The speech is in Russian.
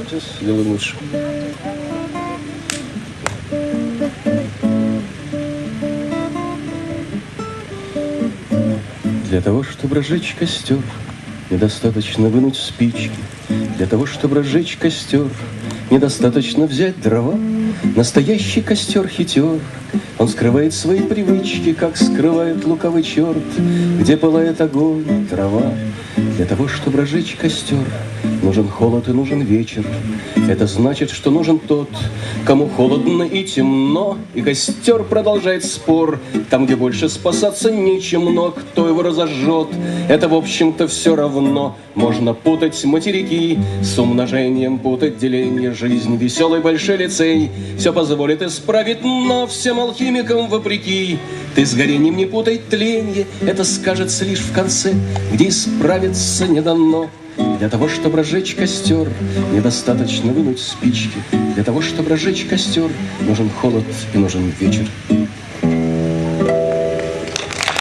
Сейчас сделаю лучше. Для того, чтобы разжечь костер, недостаточно вынуть спички. Для того, чтобы разжечь костер, недостаточно взять дрова. Настоящий костер хитер, он скрывает свои привычки, как скрывает лукавый черт, где пылает огонь, трава. Для того, чтобы разжечь костер, нужен холод и нужен вечер. Это значит, что нужен тот, кому холодно и темно. И костер продолжает спор. Там, где больше спасаться нечем, но кто его разожжет, это, в общем-то, все равно. Можно путать материки с умножением, путать деление. Жизнь веселый большой лицей все позволит исправить, но всем алхимикам вопреки. Ты с горением не путай тленье, это скажется лишь в конце, где исправиться не дано. Для того, чтобы разжечь костер, недостаточно вынуть спички. Для того, чтобы разжечь костер, нужен холод и нужен вечер.